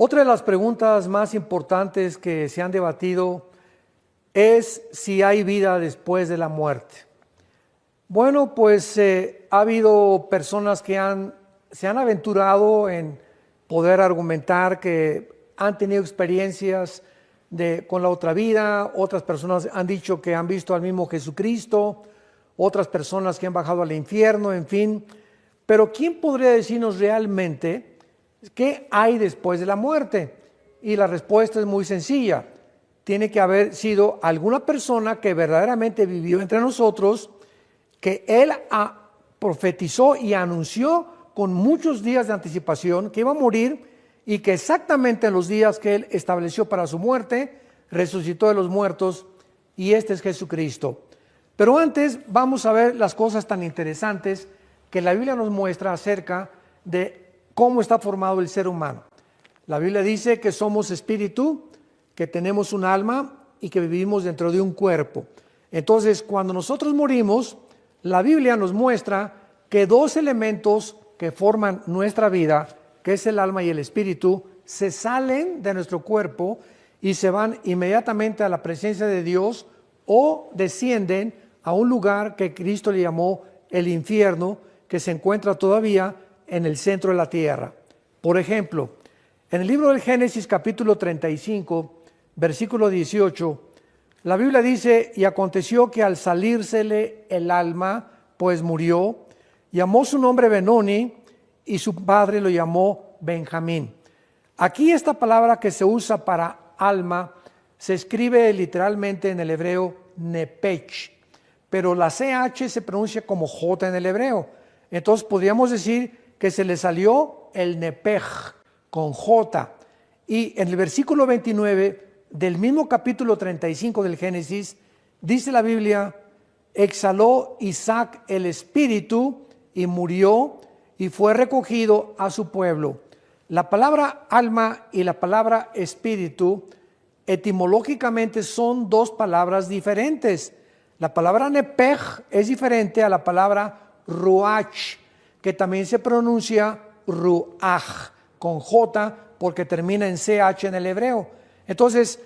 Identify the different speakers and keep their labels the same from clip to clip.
Speaker 1: Otra de las preguntas más importantes que se han debatido es si hay vida después de la muerte. Bueno, pues ha habido personas que se han aventurado en poder argumentar que han tenido experiencias con la otra vida. Otras personas han dicho que han visto al mismo Jesucristo, otras personas que han bajado al infierno, en fin. Pero ¿quién podría decirnos realmente qué hay después de la muerte? Y la respuesta es muy sencilla. Tiene que haber sido alguna persona que verdaderamente vivió entre nosotros, que él profetizó y anunció con muchos días de anticipación que iba a morir, y que exactamente en los días que él estableció para su muerte, resucitó de los muertos, y este es Jesucristo. Pero antes vamos a ver las cosas tan interesantes que la Biblia nos muestra acerca de cómo está formado el ser humano. La Biblia dice que somos espíritu, que tenemos un alma y que vivimos dentro de un cuerpo. Entonces, cuando nosotros morimos, la Biblia nos muestra que dos elementos que forman nuestra vida, que es el alma y el espíritu, se salen de nuestro cuerpo y se van inmediatamente a la presencia de Dios, o descienden a un lugar que Cristo le llamó el infierno, que se encuentra todavía en el centro de la tierra. Por ejemplo, en el libro del Génesis capítulo 35, versículo 18, la Biblia dice: y aconteció que al salírsele el alma, pues murió, llamó su nombre Benoni, y su padre lo llamó Benjamín. Aquí esta palabra que se usa para alma se escribe literalmente en el hebreo nepech, pero la CH se pronuncia como J en el hebreo. Entonces podríamos decir que se le salió el nepej con J. Y en el versículo 29 del mismo capítulo 35 del Génesis, dice la Biblia: exhaló Isaac el espíritu y murió, y fue recogido a su pueblo. La palabra alma y la palabra espíritu etimológicamente son dos palabras diferentes. La palabra nepej es diferente a la palabra ruach, que también se pronuncia ruach con J, porque termina en CH en el hebreo. Entonces,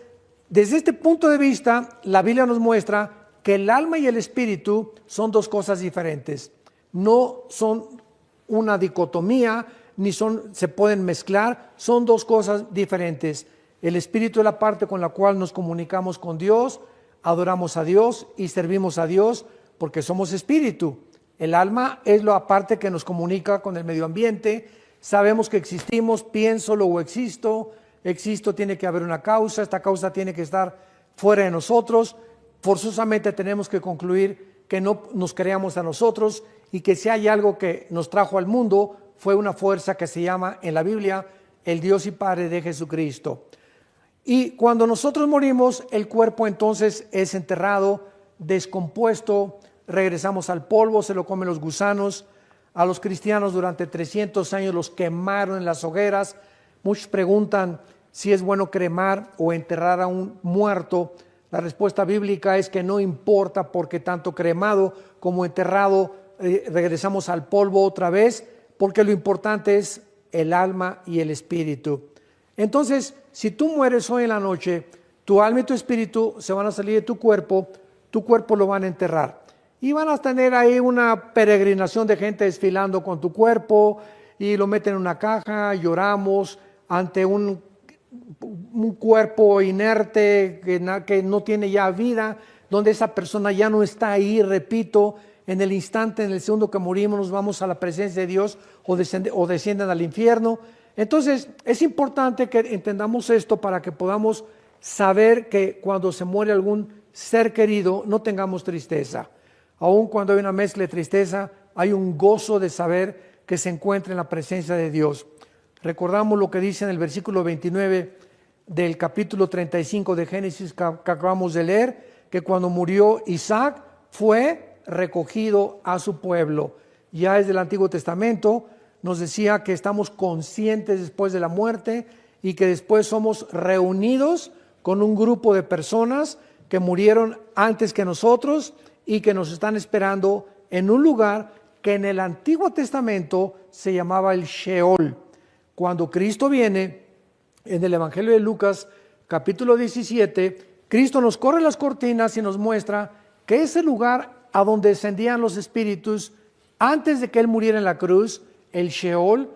Speaker 1: desde este punto de vista, la Biblia nos muestra que el alma y el espíritu son dos cosas diferentes. No son una dicotomía, ni se pueden mezclar, son dos cosas diferentes. El espíritu es la parte con la cual nos comunicamos con Dios, adoramos a Dios y servimos a Dios, porque somos espíritu. El alma es la parte que nos comunica con el medio ambiente. Sabemos que existimos, pienso, luego existo, tiene que haber una causa, esta causa tiene que estar fuera de nosotros. Forzosamente tenemos que concluir que no nos creamos a nosotros, y que si hay algo que nos trajo al mundo, fue una fuerza que se llama en la Biblia el Dios y Padre de Jesucristo. Y cuando nosotros morimos, el cuerpo entonces es enterrado, descompuesto, regresamos al polvo, se lo comen los gusanos. A los cristianos durante 300 años los quemaron en las hogueras. Muchos preguntan si es bueno cremar o enterrar a un muerto. La respuesta bíblica es que no importa, porque tanto cremado como enterrado regresamos al polvo otra vez, porque lo importante es el alma y el espíritu. Entonces, si tú mueres hoy en la noche, tu alma y tu espíritu se van a salir de tu cuerpo lo van a enterrar. Y van a tener ahí una peregrinación de gente desfilando con tu cuerpo, y lo meten en una caja. Lloramos ante un cuerpo inerte que no tiene ya vida, donde esa persona ya no está ahí. Repito, en el instante, en el segundo que morimos, nos vamos a la presencia de Dios, o descienden al infierno. Entonces es importante que entendamos esto para que podamos saber que cuando se muere algún ser querido no tengamos tristeza. Aun cuando hay una mezcla de tristeza, hay un gozo de saber que se encuentra en la presencia de Dios. Recordamos lo que dice en el versículo 29 del capítulo 35 de Génesis que acabamos de leer, que cuando murió Isaac fue recogido a su pueblo. Ya desde el Antiguo Testamento nos decía que estamos conscientes después de la muerte, y que después somos reunidos con un grupo de personas que murieron antes que nosotros y que nos están esperando en un lugar que en el Antiguo Testamento se llamaba el Sheol. Cuando Cristo viene, en el Evangelio de Lucas, capítulo 17, Cristo nos corre las cortinas y nos muestra que ese lugar a donde descendían los espíritus antes de que Él muriera en la cruz, el Sheol,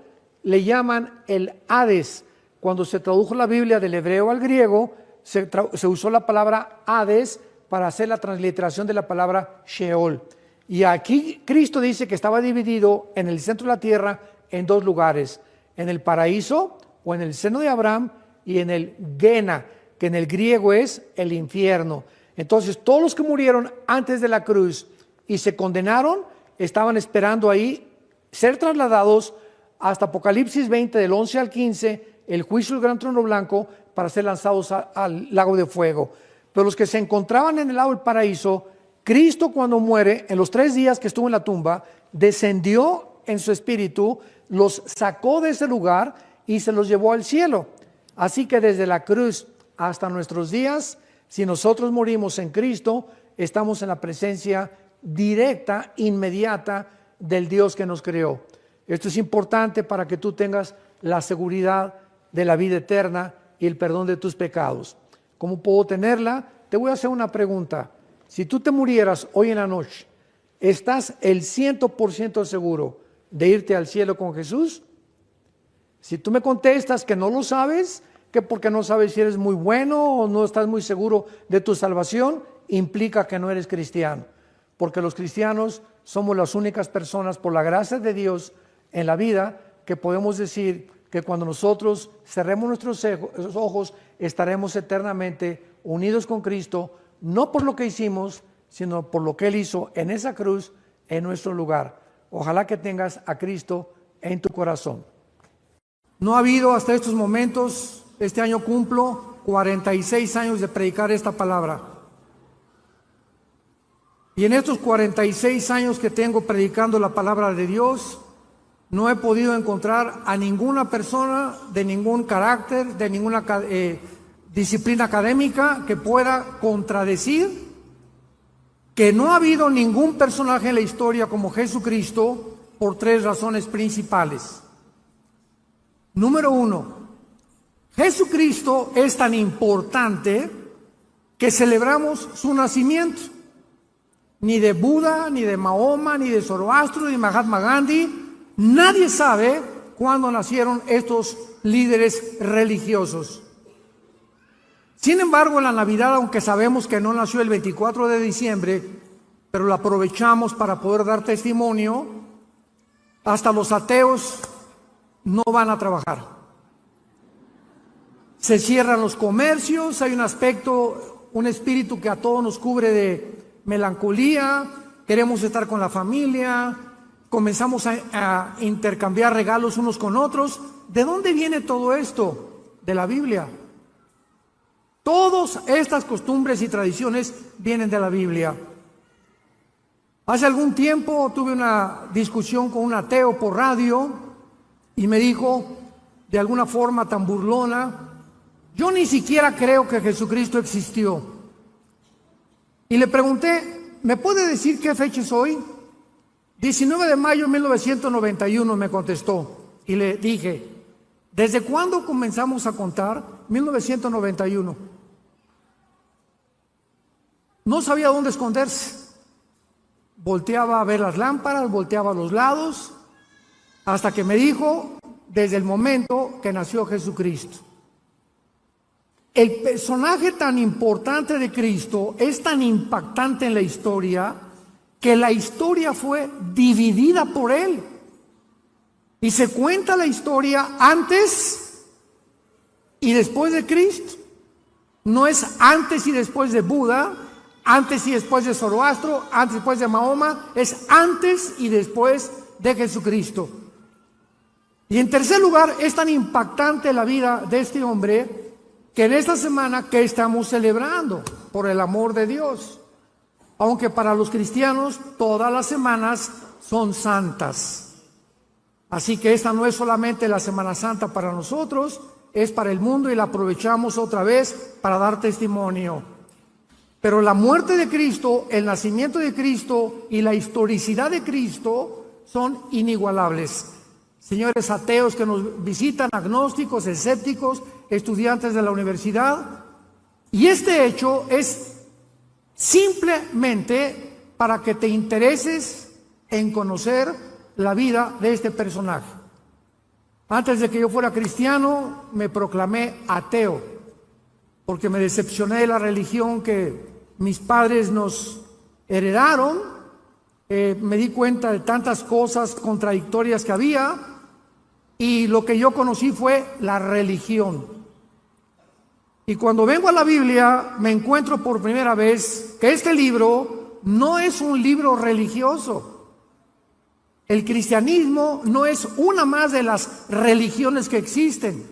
Speaker 1: le llaman el Hades. Cuando se tradujo la Biblia del hebreo al griego, se usó la palabra Hades para hacer la transliteración de la palabra Sheol. Y aquí Cristo dice que estaba dividido en el centro de la tierra en dos lugares, en el paraíso o en el seno de Abraham y en el Gena, que en el griego es el infierno. Entonces todos los que murieron antes de la cruz y se condenaron estaban esperando ahí ser trasladados hasta Apocalipsis 20 del 11 al 15, el juicio del gran trono blanco, para ser lanzados al lago de fuego. Pero los que se encontraban en el lago del paraíso, Cristo cuando muere, en los 3 días que estuvo en la tumba, descendió en su espíritu, los sacó de ese lugar y se los llevó al cielo. Así que desde la cruz hasta nuestros días, si nosotros morimos en Cristo, estamos en la presencia directa, inmediata del Dios que nos creó. Esto es importante para que tú tengas la seguridad de la vida eterna y el perdón de tus pecados. ¿Cómo puedo tenerla? Te voy a hacer una pregunta. Si tú te murieras hoy en la noche, ¿estás el 100% seguro de irte al cielo con Jesús? Si tú me contestas que no lo sabes, que porque no sabes si eres muy bueno o no estás muy seguro de tu salvación, implica que no eres cristiano. Porque los cristianos somos las únicas personas, por la gracia de Dios en la vida, que podemos decir que cuando nosotros cerremos nuestros ojos, estaremos eternamente unidos con Cristo, no por lo que hicimos, sino por lo que Él hizo en esa cruz, en nuestro lugar. Ojalá que tengas a Cristo en tu corazón. No ha habido hasta estos momentos, este año cumplo 46 años de predicar esta palabra. Y en estos 46 años que tengo predicando la palabra de Dios, no he podido encontrar a ninguna persona de ningún carácter, de ninguna disciplina académica que pueda contradecir que no ha habido ningún personaje en la historia como Jesucristo por 3 razones principales. Número 1, Jesucristo es tan importante que celebramos su nacimiento. Ni de Buda, ni de Mahoma, ni de Zoroastro, ni de Mahatma Gandhi, nadie sabe cuándo nacieron estos líderes religiosos. Sin embargo, en la Navidad, aunque sabemos que no nació el 24 de diciembre, pero la aprovechamos para poder dar testimonio, hasta los ateos no van a trabajar. Se cierran los comercios, hay un espíritu que a todos nos cubre de melancolía, queremos estar con la familia, comenzamos a intercambiar regalos unos con otros. ¿De dónde viene todo esto? De la Biblia. Todas estas costumbres y tradiciones vienen de la Biblia. Hace algún tiempo tuve una discusión con un ateo por radio y me dijo, de alguna forma tan burlona, yo ni siquiera creo que Jesucristo existió. Y le pregunté, ¿me puede decir qué fecha es hoy? 19 de mayo de 1991 me contestó. Y le dije, ¿desde cuándo comenzamos a contar? 1991. No sabía dónde esconderse. Volteaba a ver las lámparas, volteaba a los lados, hasta que me dijo, desde el momento que nació Jesucristo. El personaje tan importante de Cristo es tan impactante en la historia que la historia fue dividida por él. Y se cuenta la historia antes y después de Cristo. No es antes y después de Buda, antes y después de Zoroastro, antes y después de Mahoma, es antes y después de Jesucristo. Y en tercer lugar, es tan impactante la vida de este hombre que en esta semana que estamos celebrando por el amor de Dios. Aunque para los cristianos todas las semanas son santas. Así que esta no es solamente la Semana Santa para nosotros, es para el mundo y la aprovechamos otra vez para dar testimonio. Pero la muerte de Cristo, el nacimiento de Cristo y la historicidad de Cristo son inigualables. señores ateos que nos visitan, agnósticos, escépticos, estudiantes de la universidad. Y este hecho es simplemente para que te intereses en conocer la vida de este personaje. Antes de que yo fuera cristiano, me proclamé ateo, porque me decepcioné de la religión que mis padres nos heredaron. Me di cuenta de tantas cosas contradictorias que había, y lo que yo conocí fue la religión. Y cuando vengo a la Biblia, me encuentro por primera vez que este libro no es un libro religioso. El cristianismo no es una más de las religiones que existen.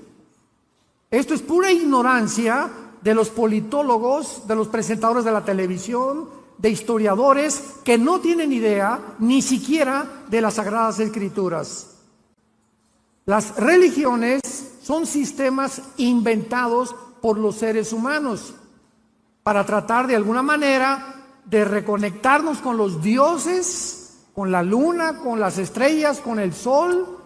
Speaker 1: Esto es pura ignorancia de los politólogos, de los presentadores de la televisión, de historiadores que no tienen idea ni siquiera de las Sagradas Escrituras. Las religiones son sistemas inventados por los seres humanos para tratar de alguna manera de reconectarnos con los dioses, con la luna, con las estrellas, con el sol.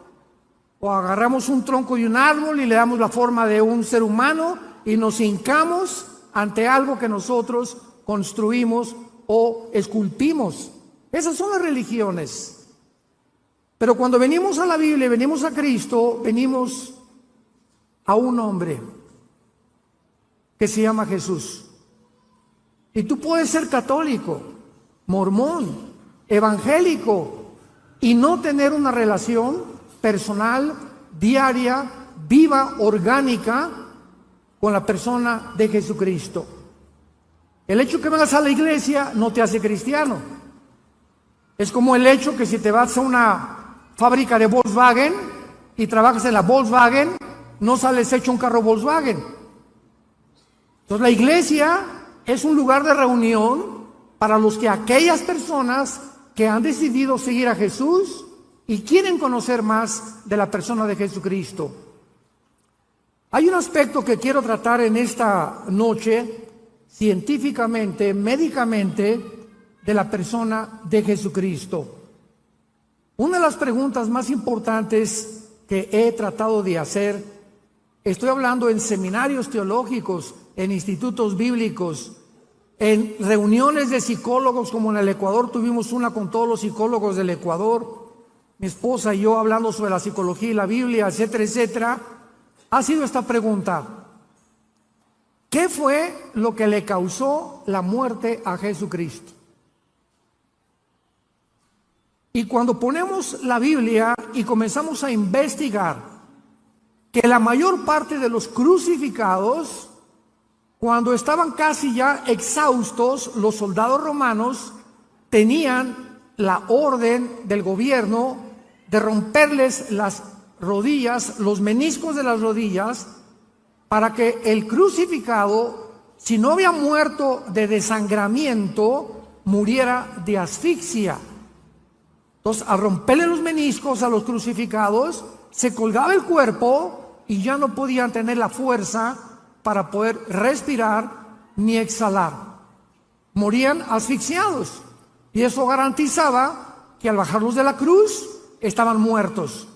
Speaker 1: O agarramos un tronco y un árbol y le damos la forma de un ser humano y nos hincamos ante algo que nosotros construimos o esculpimos. Esas son las religiones. Pero cuando venimos a la Biblia, venimos a Cristo, venimos a un hombre que se llama Jesús. Y tú puedes ser católico, mormón, evangélico y no tener una relación personal, diaria, viva, orgánica con la persona de Jesucristo. El hecho que vengas a la iglesia no te hace cristiano. Es como el hecho que si te vas a una fábrica de Volkswagen y trabajas en la Volkswagen, no sales hecho un carro Volkswagen. Entonces la iglesia es un lugar de reunión para los que aquellas personas que han decidido seguir a Jesús y quieren conocer más de la persona de Jesucristo. Hay un aspecto que quiero tratar en esta noche, científicamente, médicamente, de la persona de Jesucristo. Una de las preguntas más importantes que he tratado de hacer, estoy hablando en seminarios teológicos, en institutos bíblicos, en reuniones de psicólogos, como en el Ecuador tuvimos una con todos los psicólogos del Ecuador, mi esposa y yo hablando sobre la psicología y la Biblia, etcétera, etcétera, ha sido esta pregunta: ¿qué fue lo que le causó la muerte a Jesucristo? Y cuando ponemos la Biblia y comenzamos a investigar que la mayor parte de los crucificados, cuando estaban casi ya exhaustos, los soldados romanos tenían la orden del gobierno de romperles las rodillas, los meniscos de las rodillas, para que el crucificado, si no había muerto de desangramiento, muriera de asfixia. Entonces, al romperle los meniscos a los crucificados, se colgaba el cuerpo y ya no podían tener la fuerza para poder respirar ni exhalar. Morían asfixiados. Y eso garantizaba que al bajarlos de la cruz estaban muertos.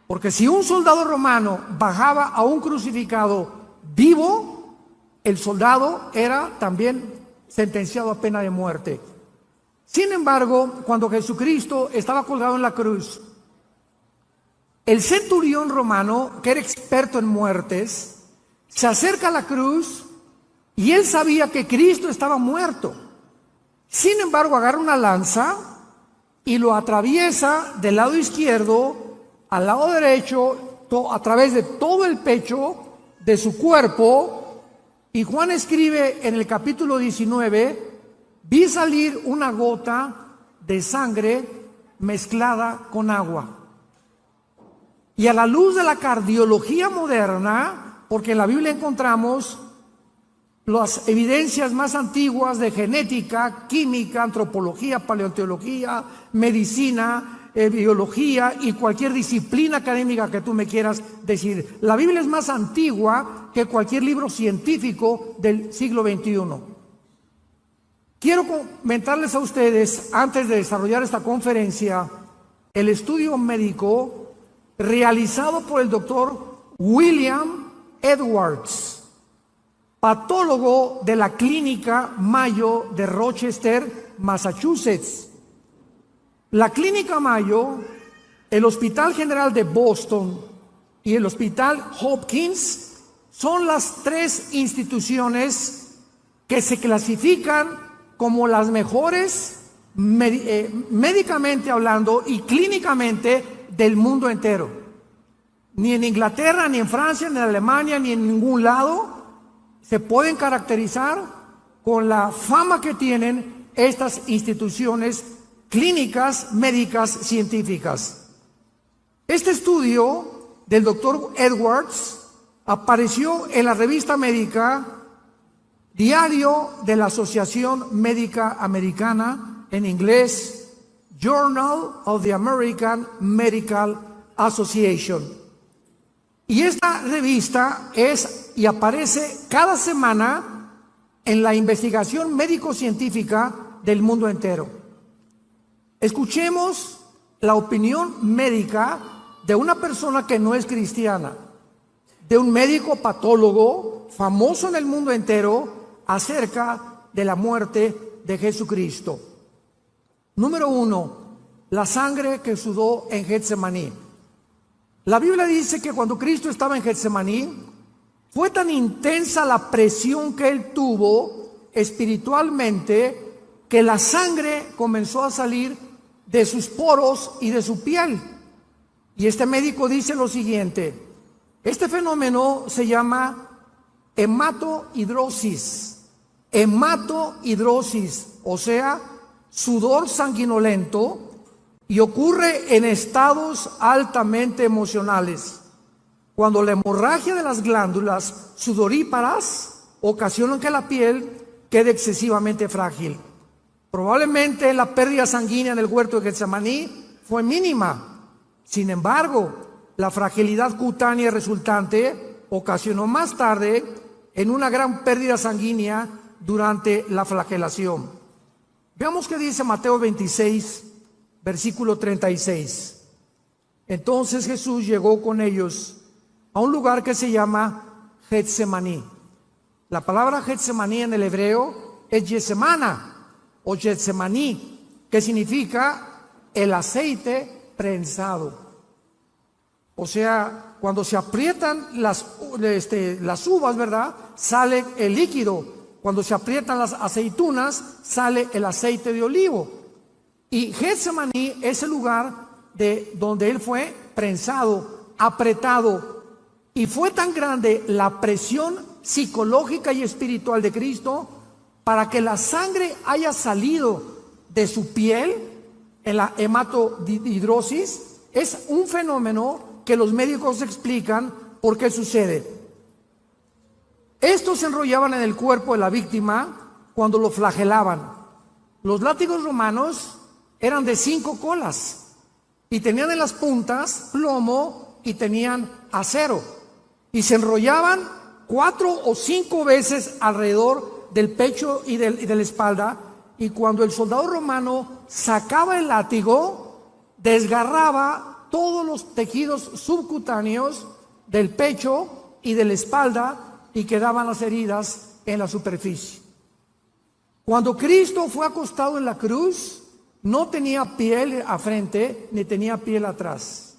Speaker 1: Porque si un soldado romano bajaba a un crucificado vivo, el soldado era también sentenciado a pena de muerte. Sin embargo, cuando Jesucristo estaba colgado en la cruz, el centurión romano, que era experto en muertes, se acerca a la cruz y él sabía que Cristo estaba muerto. Sin embargo, agarra una lanza y lo atraviesa del lado izquierdo al lado derecho, a través de todo el pecho de su cuerpo. Y Juan escribe en el capítulo 19, vi salir una gota de sangre mezclada con agua. Y a la luz de la cardiología moderna, porque en la Biblia encontramos las evidencias más antiguas de genética, química, antropología, paleontología, medicina, biología y cualquier disciplina académica que tú me quieras decir. La Biblia es más antigua que cualquier libro científico del siglo XXI. Quiero comentarles a ustedes, antes de desarrollar esta conferencia, el estudio médico realizado por el doctor William Edwards, patólogo de la Clínica Mayo de Rochester, Massachusetts. La Clínica Mayo, el Hospital General de Boston y el Hospital Hopkins son las tres instituciones que se clasifican como las mejores médicamente hablando y clínicamente del mundo entero. Ni en Inglaterra, ni en Francia, ni en Alemania, ni en ningún lado se pueden caracterizar con la fama que tienen estas instituciones clínicas, médicas, científicas. Este estudio del doctor Edwards apareció en la revista médica Diario de la Asociación Médica Americana, en inglés, Journal of the American Medical Association. Y esta revista es y aparece cada semana en la investigación médico-científica del mundo entero. Escuchemos la opinión médica de una persona que no es cristiana, de un médico patólogo famoso en el mundo entero acerca de la muerte de Jesucristo. Número 1, la sangre que sudó en Getsemaní. La Biblia dice que cuando Cristo estaba en Getsemaní, fue tan intensa la presión que él tuvo espiritualmente que la sangre comenzó a salir de sus poros y de su piel. Y este médico dice lo siguiente: este fenómeno se llama hematohidrosis. Hematohidrosis, o sea, sudor sanguinolento, y ocurre en estados altamente emocionales, cuando la hemorragia de las glándulas sudoríparas ocasiona que la piel quede excesivamente frágil. Probablemente la pérdida sanguínea en el huerto de Getsemaní fue mínima. Sin embargo, la fragilidad cutánea resultante ocasionó más tarde en una gran pérdida sanguínea durante la flagelación. Veamos qué dice Mateo 26, versículo 36. Entonces Jesús llegó con ellos a un lugar que se llama Getsemaní. La palabra Getsemaní en el hebreo es Getsemana o Getsemaní, que significa el aceite prensado. O sea, cuando se aprietan las uvas, ¿verdad?, sale el líquido. Cuando se aprietan las aceitunas, sale el aceite de olivo. Y Getsemaní es el lugar donde él fue prensado, apretado. Y fue tan grande la presión psicológica y espiritual de Cristo para que la sangre haya salido de su piel en la hematohidrosis. Es un fenómeno que los médicos explican por qué sucede. Estos se enrollaban en el cuerpo de la víctima cuando lo flagelaban. Los látigos romanos eran de 5 colas y tenían en las puntas plomo y tenían acero, y se enrollaban 4 o 5 veces alrededor del pecho y de la espalda, y cuando el soldado romano sacaba el látigo, desgarraba todos los tejidos subcutáneos del pecho y de la espalda, y quedaban las heridas en la superficie. Cuando Cristo fue acostado en la cruz, no tenía piel a frente ni tenía piel atrás.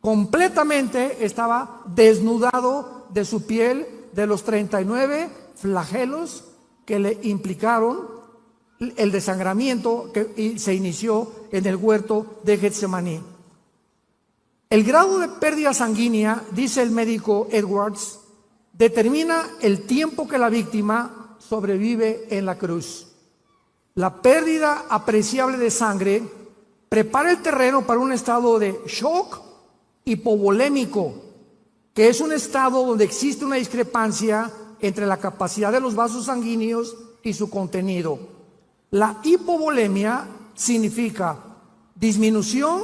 Speaker 1: Completamente estaba desnudado de su piel, de los 39 flagelos que le implicaron el desangramiento que se inició en el huerto de Getsemaní. El grado de pérdida sanguínea, dice el médico Edwards, determina el tiempo que la víctima sobrevive en la cruz. La pérdida apreciable de sangre prepara el terreno para un estado de shock hipovolémico, que es un estado donde existe una discrepancia entre la capacidad de los vasos sanguíneos y su contenido. La hipovolemia significa disminución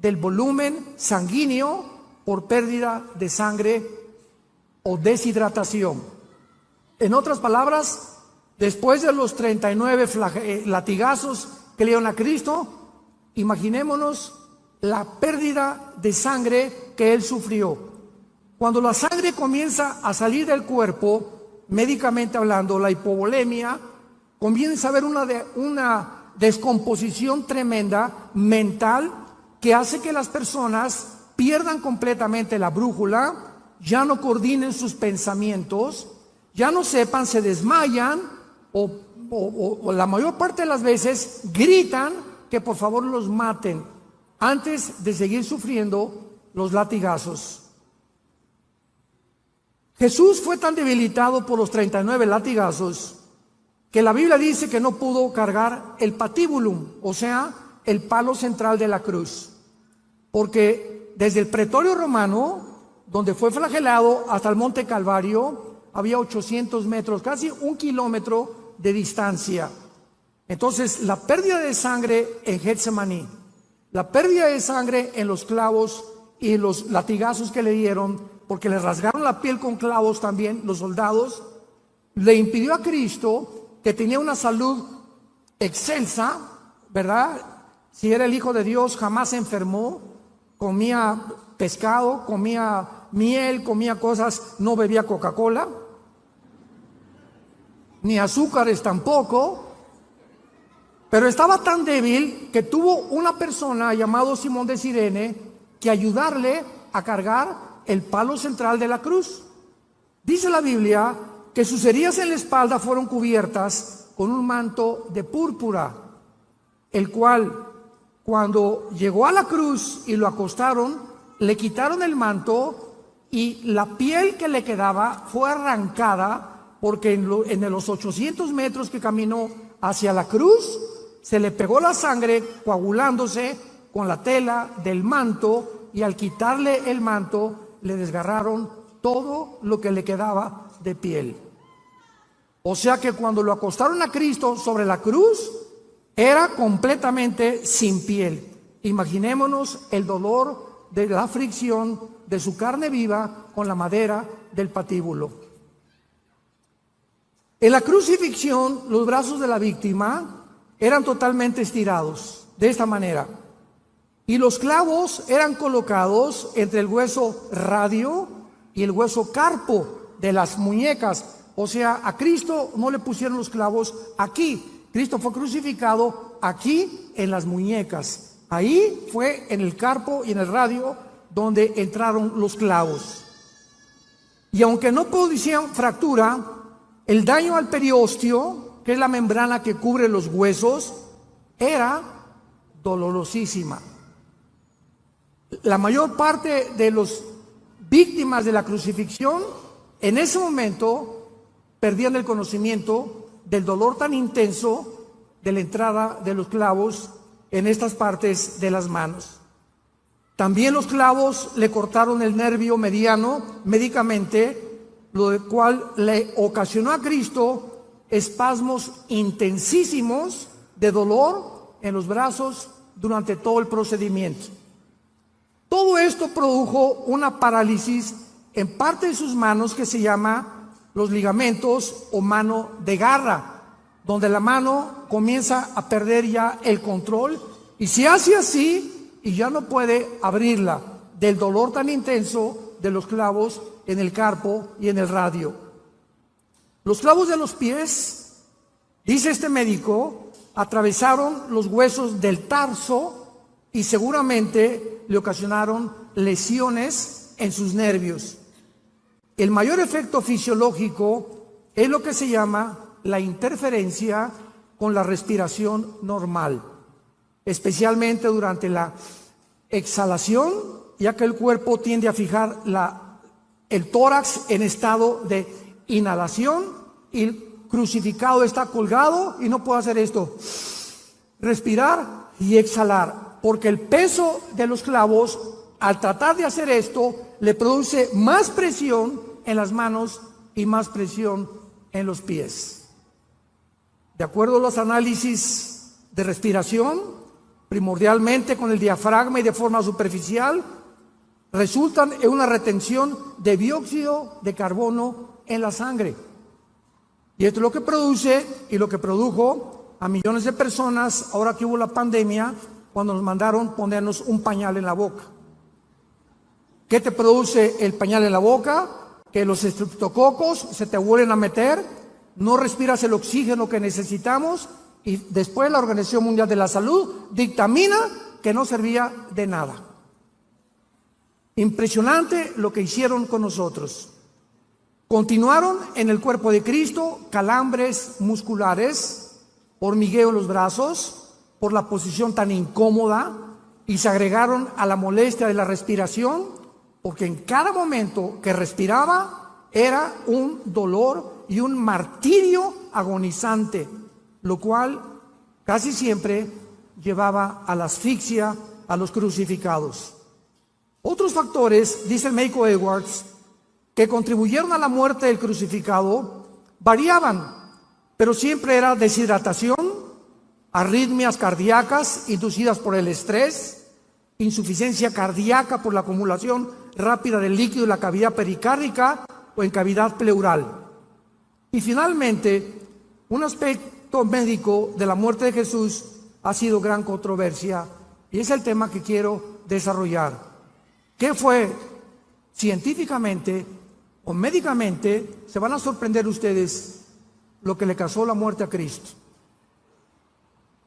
Speaker 1: del volumen sanguíneo por pérdida de sangre o deshidratación. En otras palabras, después de los 39 latigazos que le dieron a Cristo, imaginémonos la pérdida de sangre que él sufrió. Cuando la sangre comienza a salir del cuerpo, médicamente hablando, la hipovolemia, comienza a haber una descomposición tremenda mental que hace que las personas pierdan completamente la brújula, ya no coordinen sus pensamientos, ya no sepan, se desmayan o la mayor parte de las veces gritan que por favor los maten antes de seguir sufriendo los latigazos. Jesús fue tan debilitado por los 39 latigazos que la Biblia dice que no pudo cargar el patibulum, o sea, el palo central de la cruz, porque desde el pretorio romano, donde fue flagelado, hasta el monte Calvario, había 800 metros, casi 1 kilómetro de distancia. Entonces, la pérdida de sangre en Getsemaní, la pérdida de sangre en los clavos y los latigazos que le dieron, porque le rasgaron la piel con clavos también los soldados, le impidió a Cristo, que tenía una salud excelsa, ¿verdad? Si era el Hijo de Dios, jamás se enfermó, comía pescado, comía miel, comía cosas, no bebía Coca-Cola, ni azúcares tampoco, pero estaba tan débil que tuvo una persona llamado Simón de Cirene que ayudarle a cargar el palo central de la cruz. Dice la Biblia que sus heridas en la espalda fueron cubiertas con un manto de púrpura, el cual, cuando llegó a la cruz y lo acostaron, le quitaron el manto y la piel que le quedaba fue arrancada, porque en los 800 metros que caminó hacia la cruz, se le pegó la sangre coagulándose con la tela del manto, y al quitarle el manto le desgarraron todo lo que le quedaba de piel. O sea que cuando lo acostaron a Cristo sobre la cruz, era completamente sin piel. Imaginémonos el dolor de la fricción de su carne viva con la madera del patíbulo. En la crucifixión, los brazos de la víctima eran totalmente estirados, de esta manera. Y los clavos eran colocados entre el hueso radio y el hueso carpo de las muñecas. O sea, a Cristo no le pusieron los clavos aquí. Cristo fue crucificado aquí en las muñecas. Ahí fue en el carpo y en el radio donde entraron los clavos. Y aunque no producían fractura, el daño al periósteo, que es la membrana que cubre los huesos, era dolorosísima. La mayor parte de las víctimas de la crucifixión en ese momento perdían el conocimiento del dolor tan intenso de la entrada de los clavos en estas partes de las manos. También los clavos le cortaron el nervio mediano médicamente, lo cual le ocasionó a Cristo espasmos intensísimos de dolor en los brazos durante todo el procedimiento. Todo esto produjo una parálisis en parte de sus manos que se llama los ligamentos o mano de garra, donde la mano comienza a perder ya el control y se hace así y ya no puede abrirla del dolor tan intenso de los clavos en el carpo y en el radio. Los clavos de los pies, dice este médico, atravesaron los huesos del tarso y seguramente le ocasionaron lesiones en sus nervios. El mayor efecto fisiológico es lo que se llama la interferencia con la respiración normal, especialmente durante la exhalación, ya que el cuerpo tiende a fijar el tórax en estado de inhalación y el crucificado está colgado y no puede hacer esto, respirar y exhalar, porque el peso de los clavos, al tratar de hacer esto, le produce más presión en las manos y más presión en los pies. De acuerdo a los análisis de respiración, primordialmente con el diafragma y de forma superficial, resultan en una retención de dióxido de carbono en la sangre. Y esto es lo que produce y lo que produjo a millones de personas, ahora que hubo la pandemia, cuando nos mandaron ponernos un pañal en la boca. ¿Qué te produce el pañal en la boca? Que los estreptococos se te vuelven a meter, no respiras el oxígeno que necesitamos y después la Organización Mundial de la Salud dictamina que no servía de nada. Impresionante lo que hicieron con nosotros. Continuaron en el cuerpo de Cristo calambres musculares, hormigueo en los brazos, por la posición tan incómoda, y se agregaron a la molestia de la respiración, porque en cada momento que respiraba era un dolor y un martirio agonizante, lo cual casi siempre llevaba a la asfixia a los crucificados. Otros factores, dice el médico Edwards, que contribuyeron a la muerte del crucificado variaban, pero siempre era deshidratación, arritmias cardíacas inducidas por el estrés, insuficiencia cardíaca por la acumulación rápida del líquido en la cavidad pericárdica o en cavidad pleural. Y finalmente, un aspecto médico de la muerte de Jesús ha sido gran controversia y es el tema que quiero desarrollar. ¿Qué fue científicamente o médicamente? Se van a sorprender ustedes lo que le causó la muerte a Cristo.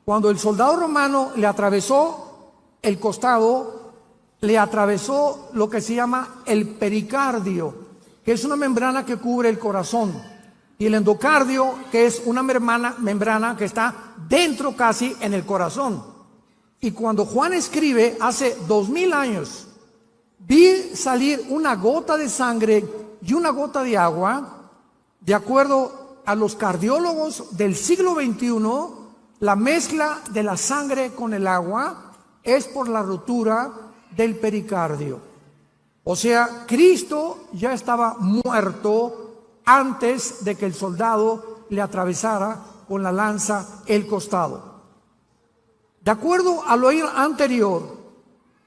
Speaker 1: Cuando el soldado romano le atravesó el costado, le atravesó lo que se llama el pericardio, que es una membrana que cubre el corazón, y el endocardio, que es una membrana que está dentro casi en el corazón. Y cuando Juan escribe hace 2000 años, vi salir una gota de sangre y una gota de agua. De acuerdo a los cardiólogos del siglo XXI, la mezcla de la sangre con el agua es por la rotura del pericardio. O sea, Cristo ya estaba muerto antes de que el soldado le atravesara con la lanza el costado. De acuerdo a lo anterior,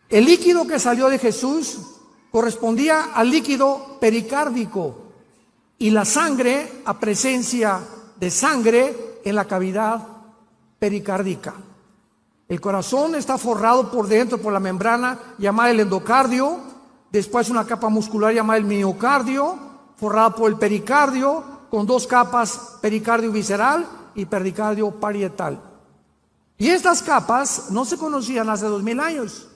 Speaker 1: el líquido que salió de Jesús correspondía al líquido pericárdico y la sangre a presencia de sangre en la cavidad pericárdica. El corazón está forrado por dentro por la membrana llamada el endocardio, después una capa muscular llamada el miocardio, forrada por el pericardio, con dos capas, pericardio visceral y pericardio parietal. Y estas capas no se conocían hace 2000 años,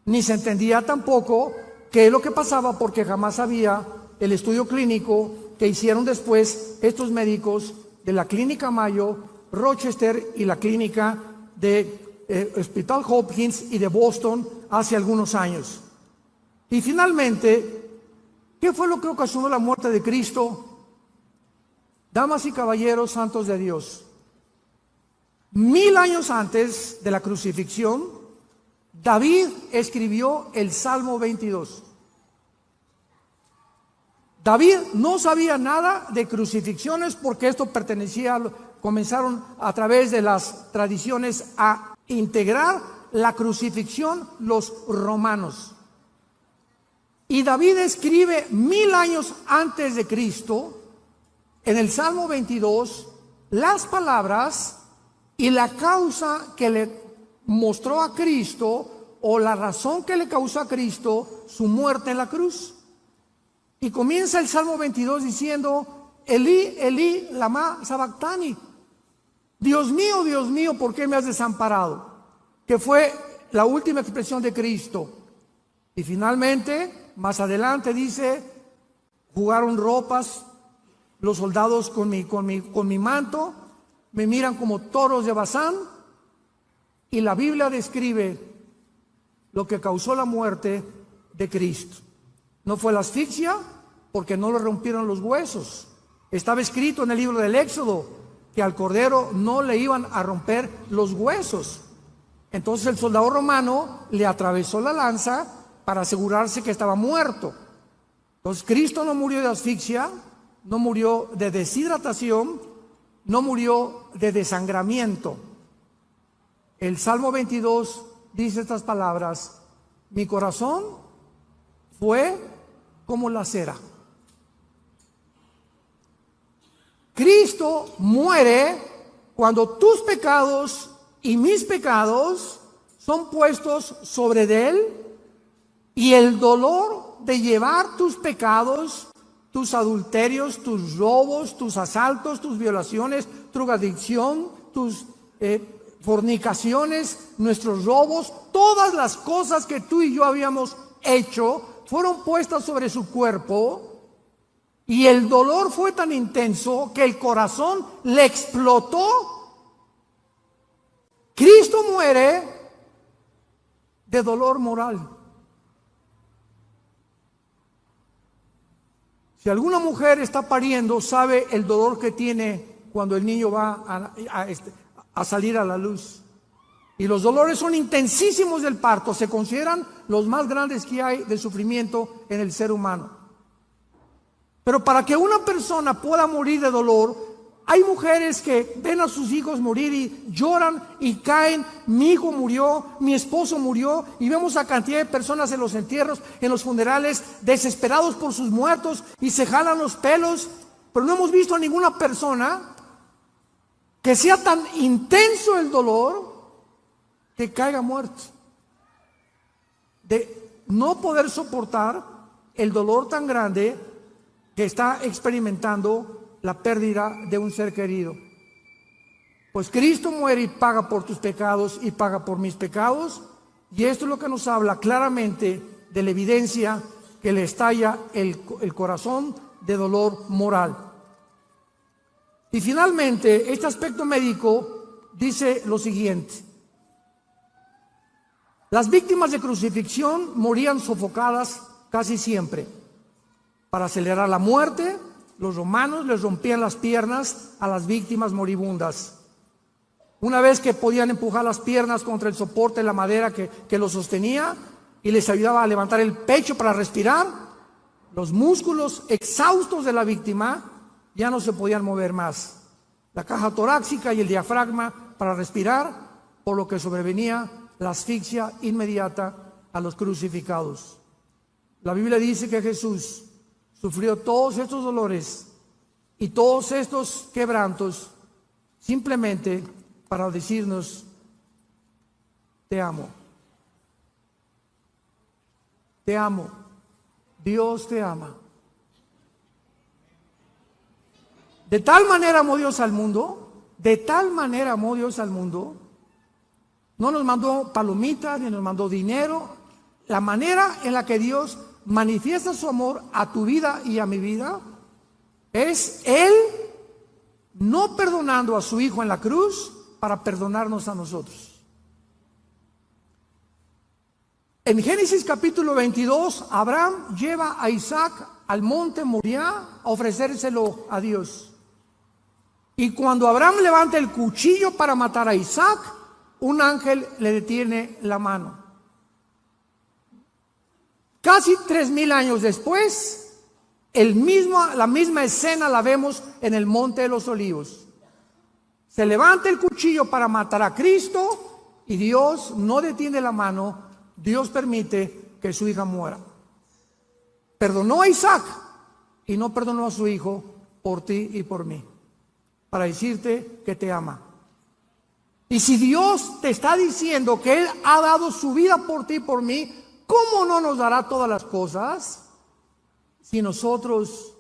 Speaker 1: ni se entendía tampoco qué es lo que pasaba, porque jamás había el estudio clínico que hicieron después estos médicos de la Clínica Mayo, Rochester y la Clínica de Hospital Hopkins y de Boston hace algunos años. Y finalmente, ¿qué fue lo que ocasionó la muerte de Cristo? Damas y caballeros santos de Dios, 1000 años antes de la crucifixión, David escribió el Salmo 22. David no sabía nada de crucifixiones porque esto comenzaron a través de las tradiciones a integrar la crucifixión los romanos. Y David escribe 1000 años antes de Cristo, en el Salmo 22, las palabras y la causa que le mostró a Cristo, o la razón que le causó a Cristo su muerte en la cruz. Y comienza el Salmo 22 diciendo: Elí, Elí, lama sabactani. Dios mío, ¿por qué me has desamparado? Que fue la última expresión de Cristo. Y finalmente, más adelante dice: jugaron ropas los soldados con mi manto, me miran como toros de Bazán. Y la Biblia describe lo que causó la muerte de Cristo. No fue la asfixia, porque no le rompieron los huesos. Estaba escrito en el libro del Éxodo que al cordero no le iban a romper los huesos. Entonces el soldado romano le atravesó la lanza para asegurarse que estaba muerto. Entonces Cristo no murió de asfixia, no murió de deshidratación, no murió de desangramiento. El Salmo 22 dice estas palabras: mi corazón fue como la cera. Cristo muere cuando tus pecados y mis pecados son puestos sobre de él, y el dolor de llevar tus pecados, tus adulterios, tus robos, tus asaltos, tus violaciones, tu drogadicción, tus fornicaciones, nuestros robos, todas las cosas que tú y yo habíamos hecho, fueron puestas sobre su cuerpo, y el dolor fue tan intenso que el corazón le explotó. Cristo muere de dolor moral. Si alguna mujer está pariendo, sabe el dolor que tiene cuando el niño va a salir a la luz. Y los dolores son intensísimos del parto, se consideran los más grandes que hay de sufrimiento en el ser humano. Pero para que una persona pueda morir de dolor, hay mujeres que ven a sus hijos morir y lloran y caen. Mi hijo murió, mi esposo murió, y vemos a cantidad de personas en los entierros, en los funerales, desesperados por sus muertos y se jalan los pelos. Pero no hemos visto a ninguna persona que sea tan intenso el dolor que caiga muerto, de no poder soportar el dolor tan grande que está experimentando la pérdida de un ser querido. Pues Cristo muere y paga por tus pecados y paga por mis pecados, y esto es lo que nos habla claramente de la evidencia que le estalla el corazón de dolor moral. Y finalmente, este aspecto médico dice lo siguiente: las víctimas de crucifixión morían sofocadas casi siempre. Para acelerar la muerte, los romanos les rompían las piernas a las víctimas moribundas. Una vez que podían empujar las piernas contra el soporte de la madera que los sostenía y les ayudaba a levantar el pecho para respirar, los músculos exhaustos de la víctima ya no se podían mover más. La caja torácica y el diafragma para respirar, por lo que sobrevenía la asfixia inmediata a los crucificados. La Biblia dice que Jesús sufrió todos estos dolores y todos estos quebrantos simplemente para decirnos: te amo, te amo, Dios te ama. De tal manera amó Dios al mundo, de tal manera amó Dios al mundo, no nos mandó palomitas ni nos mandó dinero. La manera en la que Dios manifiesta su amor a tu vida y a mi vida es Él no perdonando a su Hijo en la cruz para perdonarnos a nosotros. En Génesis capítulo 22, Abraham lleva a Isaac al monte Moriah a ofrecérselo a Dios. Y cuando Abraham levanta el cuchillo para matar a Isaac, un ángel le detiene la mano. Casi 3000 años después, la misma escena la vemos en el Monte de los Olivos. Se levanta el cuchillo para matar a Cristo y Dios no detiene la mano. Dios permite que su hija muera. Perdonó a Isaac y no perdonó a su hijo por ti y por mí, para decirte que te ama. Y si Dios te está diciendo que Él ha dado su vida por ti y por mí, ¿cómo no nos dará todas las cosas si nosotros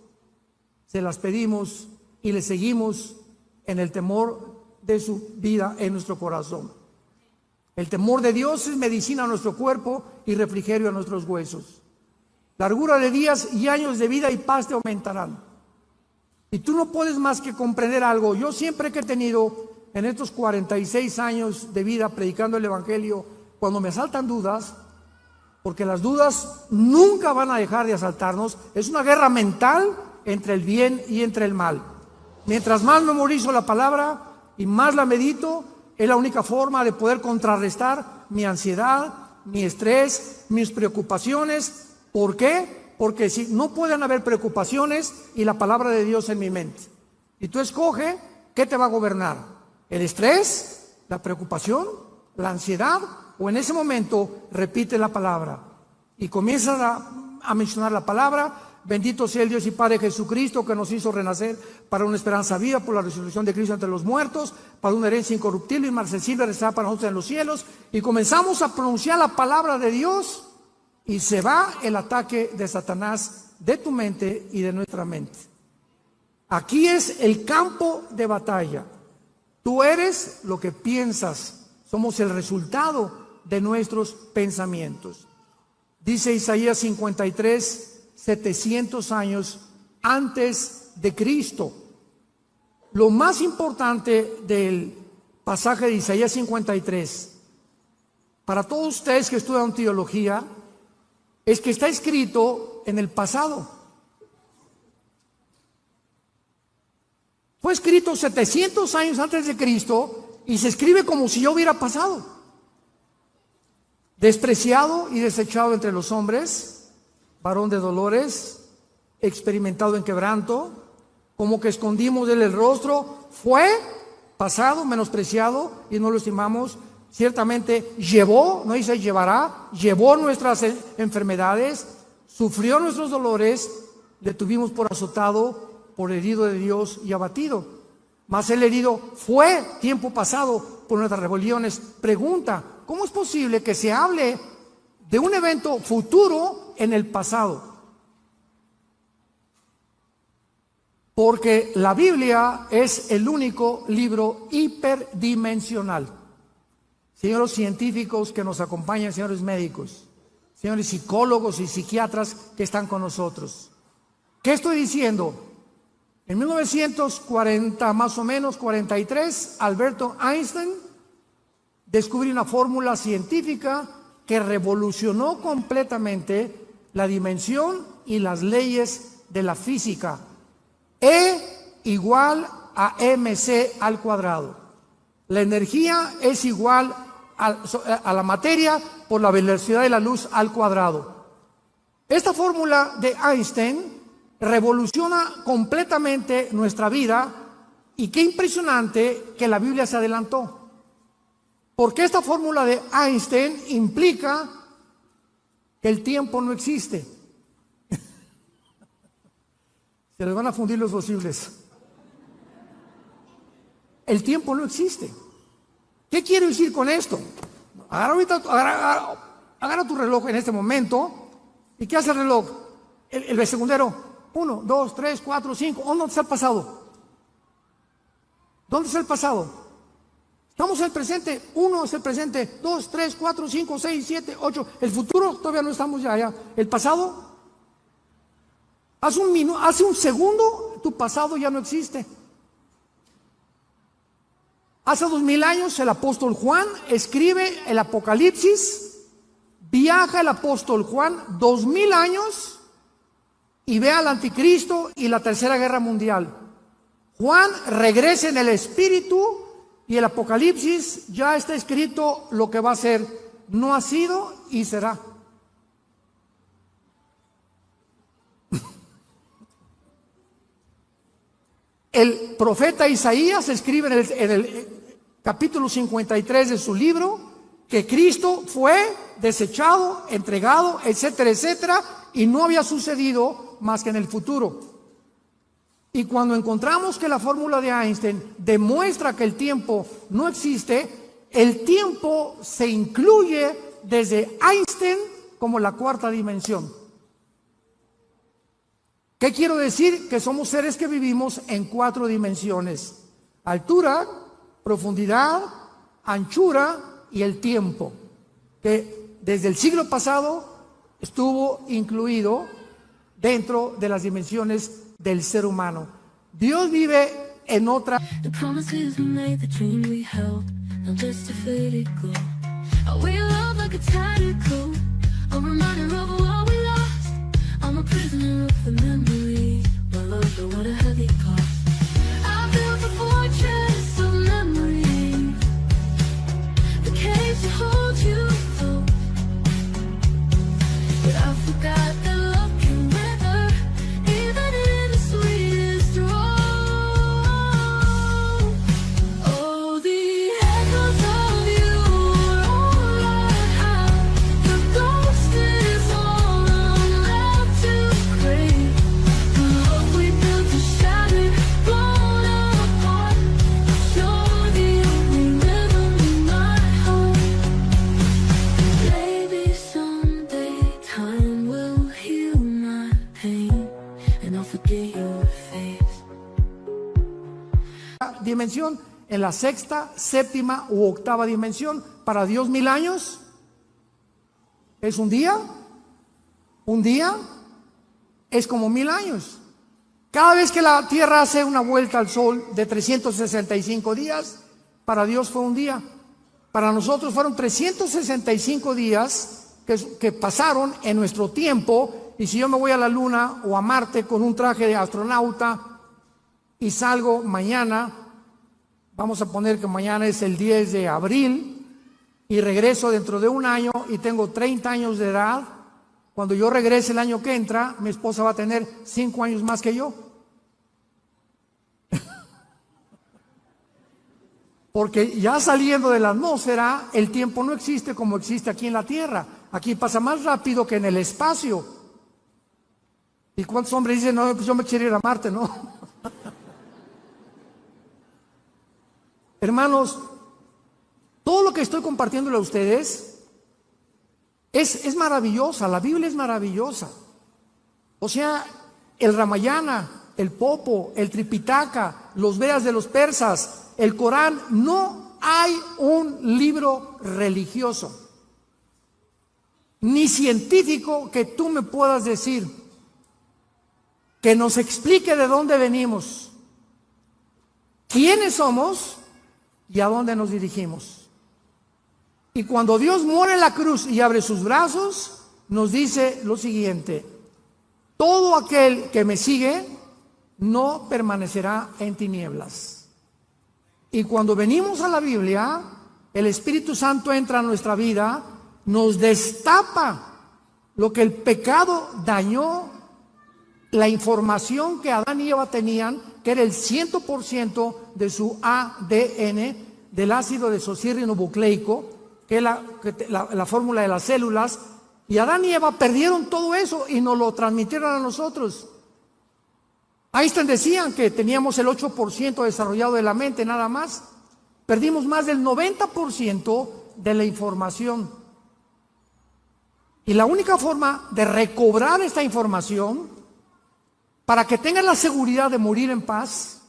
Speaker 1: se las pedimos y le seguimos en el temor de su vida en nuestro corazón? El temor de Dios es medicina a nuestro cuerpo y refrigerio a nuestros huesos. Largura de días y años de vida y paz te aumentarán. Y tú no puedes más que comprender algo. Yo siempre que he tenido en estos 46 años de vida predicando el Evangelio, cuando me asaltan dudas, porque las dudas nunca van a dejar de asaltarnos, es una guerra mental entre el bien y entre el mal. Mientras más memorizo la palabra y más la medito, es la única forma de poder contrarrestar mi ansiedad, mi estrés, mis preocupaciones. ¿Por qué? Porque si no pueden haber preocupaciones y la palabra de Dios en mi mente. Y tú escoge qué te va a gobernar: el estrés, la preocupación, la ansiedad, o en ese momento repite la palabra y comienzas a mencionar la palabra. Bendito sea el Dios y Padre Jesucristo, que nos hizo renacer para una esperanza viva por la resurrección de Cristo entre los muertos, para una herencia incorruptible y inmarcesible reservada para nosotros en los cielos. Y comenzamos a pronunciar la palabra de Dios y se va el ataque de Satanás de tu mente y de nuestra mente. Aquí es el campo de batalla. Tú eres lo que piensas. Somos el resultado de nuestros pensamientos. Dice Isaías 53, 700 años antes de Cristo. Lo más importante del pasaje de Isaías 53, para todos ustedes que estudian teología, es que está escrito en el pasado. Fue escrito 700 años antes de Cristo y se escribe como si ya hubiera pasado. Despreciado y desechado entre los hombres, varón de dolores, experimentado en quebranto, como que escondimos de él el rostro, fue pasado, menospreciado y no lo estimamos. Ciertamente llevó, no dice llevará, llevó nuestras enfermedades, sufrió nuestros dolores, le tuvimos por azotado, por herido de Dios y abatido. Mas el herido fue tiempo pasado por nuestras rebeliones. Pregunta, ¿cómo es posible que se hable de un evento futuro en el pasado? Porque la Biblia es el único libro hiperdimensional. Señores científicos que nos acompañan, señores médicos, señores psicólogos y psiquiatras que están con nosotros. ¿Qué estoy diciendo? En 1940, más o menos, 43, Alberto Einstein descubrió una fórmula científica que revolucionó completamente la dimensión y las leyes de la física. E igual a mc al cuadrado. La energía es igual a la materia por la velocidad de la luz al cuadrado. Esta fórmula de Einstein revoluciona completamente nuestra vida y qué impresionante que la Biblia se adelantó. Porque esta fórmula de Einstein implica que el tiempo no existe. Se les van a fundir los fusibles. El tiempo no existe. ¿Qué quiero decir con esto? Agarra tu reloj en este momento. ¿Y qué hace el reloj? El segundero. 1, 2, 3, 4, 5. ¿Dónde está el pasado? ¿Dónde está el pasado? Estamos en el presente. 1 es el presente. 2, 3, 4, 5, 6, 7, 8. El futuro todavía no estamos ya. El pasado. Hace un segundo tu pasado ya no existe. Hace 2000 años el apóstol Juan escribe el Apocalipsis. Viaja el apóstol Juan 2000 años y ve al anticristo y la tercera guerra mundial. Juan regresa en el espíritu y el Apocalipsis ya está escrito lo que va a ser. No ha sido y será. El profeta Isaías escribe en el capítulo 53 de su libro que Cristo fue desechado, entregado, etcétera, etcétera, y no había sucedido más que en el futuro. Y cuando encontramos que la fórmula de Einstein demuestra que el tiempo no existe, el tiempo se incluye desde Einstein como la cuarta dimensión. ¿Qué quiero decir? Que somos seres que vivimos en 4 dimensiones: altura, profundidad, anchura y el tiempo, que desde el siglo pasado estuvo incluido dentro de las dimensiones del ser humano. Dios vive en otra. dimensión, en la sexta, séptima u octava dimensión. Para Dios 1000 años es un día. Un día es como 1000 años. Cada vez que la Tierra hace una vuelta al Sol de 365 días, para Dios fue un día. Para nosotros fueron 365 días que pasaron en nuestro tiempo. Y si yo me voy a la Luna o a Marte con un traje de astronauta y salgo mañana, vamos a poner que mañana es el 10 de abril, y regreso dentro de un año y tengo 30 años de edad, cuando yo regrese el año que entra, mi esposa va a tener 5 años más que yo. Porque ya saliendo de la atmósfera, el tiempo no existe como existe aquí en la Tierra. Aquí pasa más rápido que en el espacio. ¿Y cuántos hombres dicen, no, pues yo me quiero ir a Marte, no? Hermanos, todo lo que estoy compartiéndole a ustedes es maravillosa. La Biblia es maravillosa. O sea, el Ramayana, el Popo, el Tripitaka, los Vedas de los persas, el Corán, no hay un libro religioso ni científico que tú me puedas decir que nos explique de dónde venimos, quiénes somos y a dónde nos dirigimos. Y cuando Dios muere en la cruz y abre sus brazos, nos dice lo siguiente: todo aquel que me sigue no permanecerá en tinieblas. Y cuando venimos a la Biblia, el Espíritu Santo entra a nuestra vida, nos destapa lo que el pecado dañó, la información que Adán y Eva tenían, que era el 100% de su ADN, del ácido desoxirribonucleico, que es la fórmula de las células, y Adán y Eva perdieron todo eso y nos lo transmitieron a nosotros. Einstein decían que teníamos el 8% desarrollado de la mente nada más. Perdimos más del 90% de la información. Y la única forma de recobrar esta información, para que tengas la seguridad de morir en paz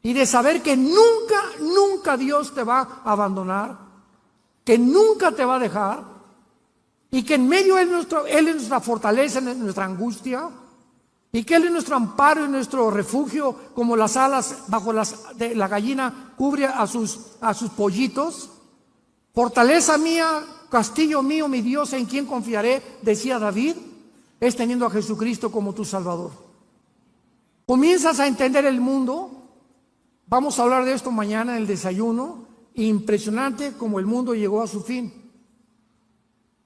Speaker 1: y de saber que nunca, nunca Dios te va a abandonar, que nunca te va a dejar, y que en medio Él es nuestra fortaleza, en nuestra angustia, y que Él es nuestro amparo y nuestro refugio, como las alas bajo de la gallina cubre a sus pollitos. Fortaleza mía, castillo mío, mi Dios, en quien confiaré, decía David, es teniendo a Jesucristo como tu Salvador. Comienzas a entender el mundo. Vamos a hablar de esto mañana en el desayuno. Impresionante como el mundo llegó a su fin.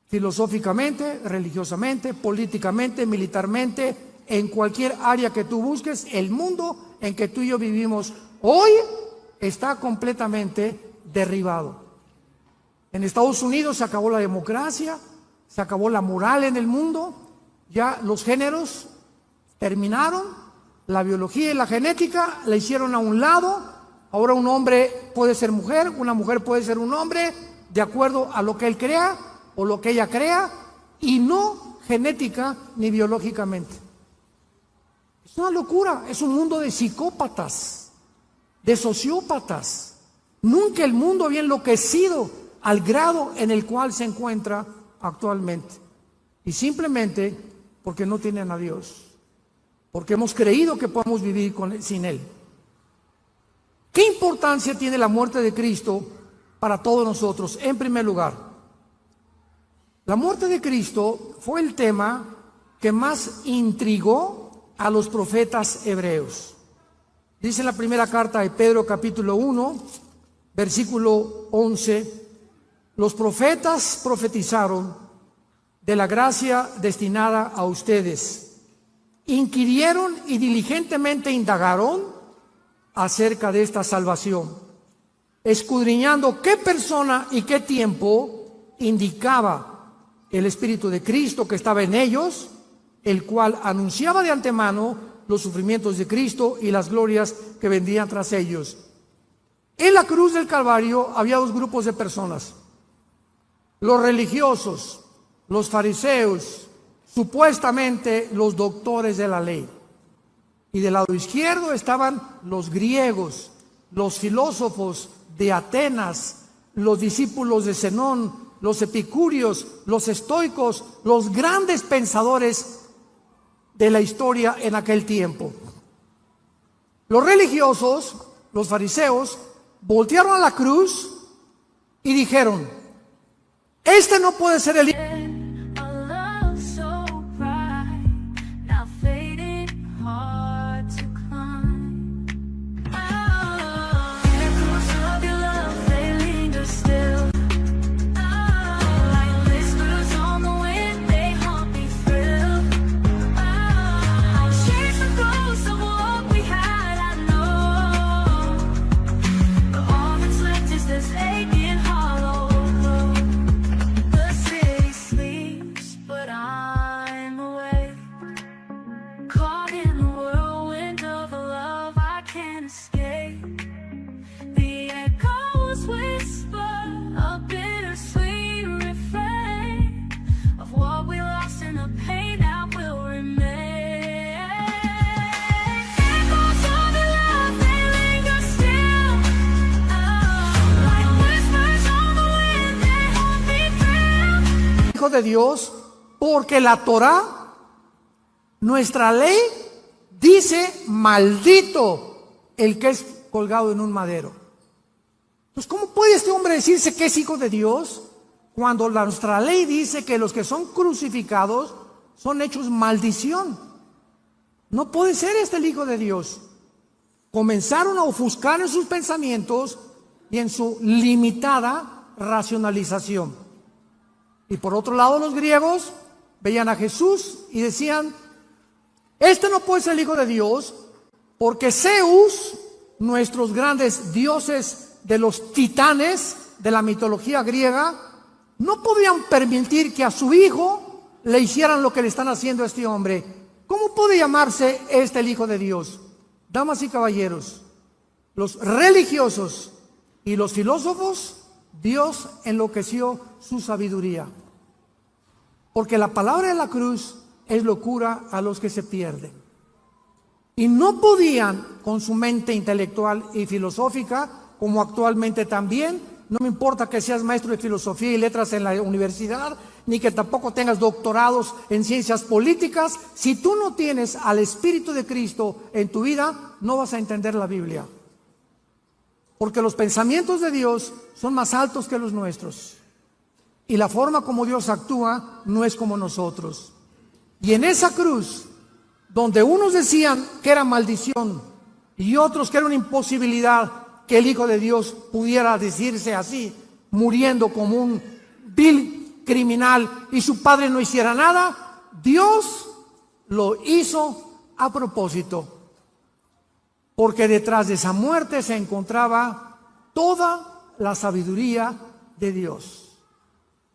Speaker 1: Filosóficamente, religiosamente, políticamente, militarmente, en cualquier área que tú busques, el mundo en que tú y yo vivimos hoy está completamente derribado. En Estados Unidos se acabó la democracia, se acabó la moral en el mundo, ya los géneros terminaron, la biología y la genética la hicieron a un lado. Ahora un hombre puede ser mujer, una mujer puede ser un hombre, de acuerdo a lo que él crea o lo que ella crea, y no genética ni biológicamente. Es una locura, es un mundo de psicópatas, de sociópatas. Nunca el mundo había enloquecido al grado en el cual se encuentra actualmente. Y simplemente porque no tienen a Dios, porque hemos creído que podemos vivir sin Él. ¿Qué importancia tiene la muerte de Cristo para todos nosotros? En primer lugar, la muerte de Cristo fue el tema que más intrigó a los profetas hebreos. Dice en la primera carta de Pedro, capítulo 1, versículo 11, los profetas profetizaron de la gracia destinada a ustedes. Inquirieron y diligentemente indagaron acerca de esta salvación, escudriñando qué persona y qué tiempo indicaba el Espíritu de Cristo que estaba en ellos, el cual anunciaba de antemano los sufrimientos de Cristo y las glorias que vendrían tras ellos. En la cruz del Calvario había dos grupos de personas: los religiosos, los fariseos, supuestamente los doctores de la ley. Y del lado izquierdo estaban los griegos, los filósofos de Atenas, los discípulos de Zenón, los epicúreos, los estoicos, los grandes pensadores de la historia en aquel tiempo. Los religiosos, los fariseos, voltearon a la cruz y dijeron: este no puede ser el hijo. De Dios, porque la Torá, nuestra ley, dice: maldito el que es colgado en un madero. Pues ¿cómo puede este hombre decirse que es hijo de Dios cuando nuestra ley dice que los que son crucificados son hechos maldición? No puede ser este el hijo de Dios. Comenzaron a ofuscar en sus pensamientos y en su limitada racionalización. Y por otro lado, los griegos veían a Jesús y decían: este no puede ser el hijo de Dios, porque Zeus, nuestros grandes dioses de los titanes de la mitología griega, no podían permitir que a su hijo le hicieran lo que le están haciendo a este hombre. ¿Cómo puede llamarse este el hijo de Dios? Damas y caballeros, los religiosos y los filósofos, Dios enloqueció su sabiduría. Porque la palabra de la cruz es locura a los que se pierden. Y no podían, con su mente intelectual y filosófica, como actualmente también, no me importa que seas maestro de filosofía y letras en la universidad, ni que tampoco tengas doctorados en ciencias políticas, si tú no tienes al Espíritu de Cristo en tu vida, no vas a entender la Biblia. Porque los pensamientos de Dios son más altos que los nuestros. Y la forma como Dios actúa no es como nosotros. Y en esa cruz, donde unos decían que era maldición y otros que era una imposibilidad que el Hijo de Dios pudiera decirse así, muriendo como un vil criminal y su padre no hiciera nada, Dios lo hizo a propósito. Porque detrás de esa muerte se encontraba toda la sabiduría de Dios,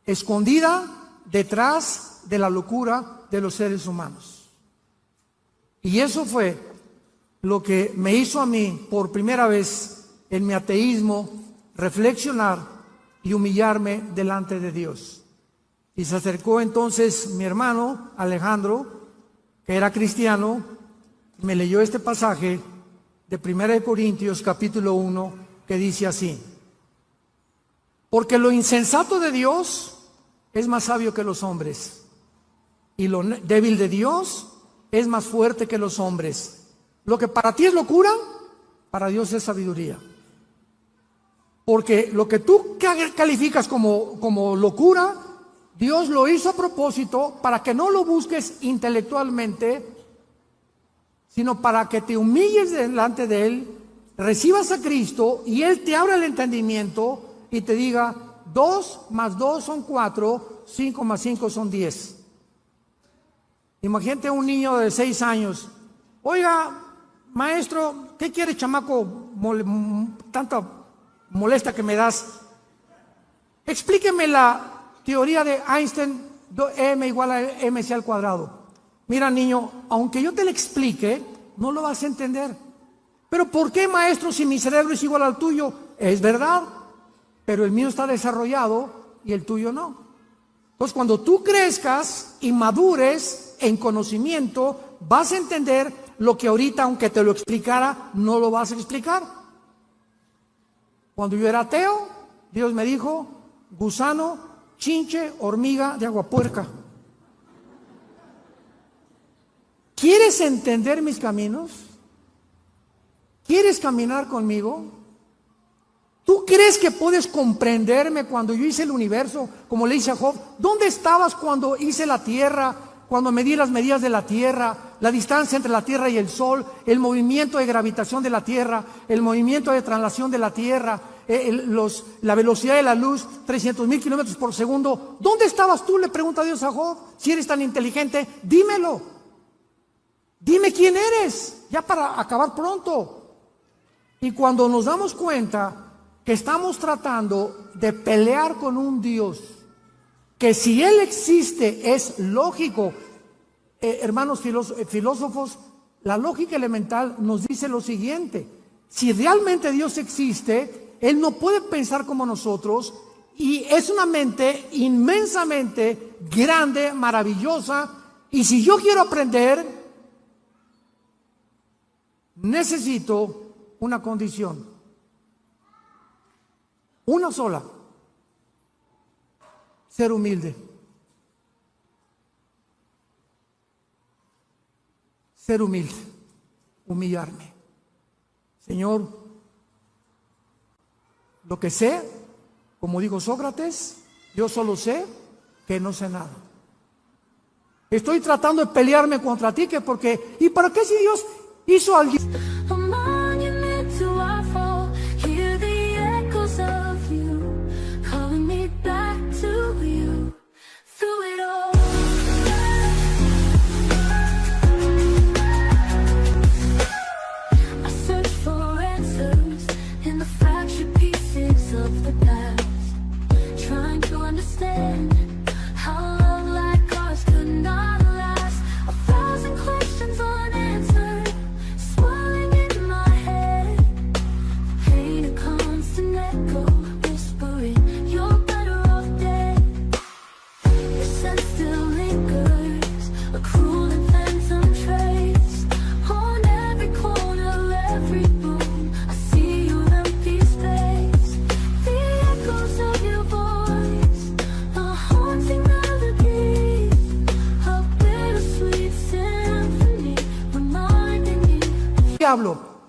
Speaker 1: escondida detrás de la locura de los seres humanos. Y eso fue lo que me hizo a mí, por primera vez en mi ateísmo, reflexionar y humillarme delante de Dios. Y se acercó entonces mi hermano Alejandro, que era cristiano, me leyó este pasaje de 1 Corintios capítulo 1, que dice así: porque lo insensato de Dios es más sabio que los hombres, y lo débil de Dios es más fuerte que los hombres. Lo que para ti es locura, para Dios es sabiduría. Porque lo que tú calificas como locura, Dios lo hizo a propósito para que no lo busques intelectualmente, sino para que te humilles delante de Él, recibas a Cristo y Él te abra el entendimiento y te diga: 2 más 2 son 4, 5 más 5 son 10. Imagínate un niño de 6 años. Oiga, maestro, ¿qué quiere, chamaco? Tanta molesta que me das. Explíqueme la teoría de Einstein, m igual a mc al cuadrado. Mira, niño, aunque yo te lo explique, no lo vas a entender. Pero ¿por qué, maestro, si mi cerebro es igual al tuyo? Es verdad, pero el mío está desarrollado y el tuyo no. Entonces, cuando tú crezcas y madures en conocimiento, vas a entender lo que ahorita, aunque te lo explicara, no lo vas a explicar. Cuando yo era ateo, Dios me dijo, gusano, chinche, hormiga de agua puerca. ¿Quieres entender mis caminos? ¿Quieres caminar conmigo? ¿Tú crees que puedes comprenderme cuando yo hice el universo? Como le dice a Job, ¿dónde estabas cuando hice la tierra? Cuando medí las medidas de la tierra, la distancia entre la tierra y el sol, el movimiento de gravitación de la tierra, el movimiento de traslación de la tierra, la velocidad de la luz, 300,000 kilómetros por segundo. ¿Dónde estabas tú? Le pregunta Dios a Job. Si eres tan inteligente, dímelo. Dime quién eres, ya para acabar pronto. Y cuando nos damos cuenta que estamos tratando de pelear con un Dios, que si Él existe es lógico, hermanos filósofos, la lógica elemental nos dice lo siguiente: si realmente Dios existe, Él no puede pensar como nosotros, y es una mente inmensamente grande, maravillosa, y si yo quiero aprender, necesito una condición, una sola: ser humilde. Ser humilde, humillarme. Señor, lo que sé, como dijo Sócrates, yo solo sé que no sé nada. Estoy tratando de pelearme contra ti, que porque, ¿y para qué si Dios hizo a alguien?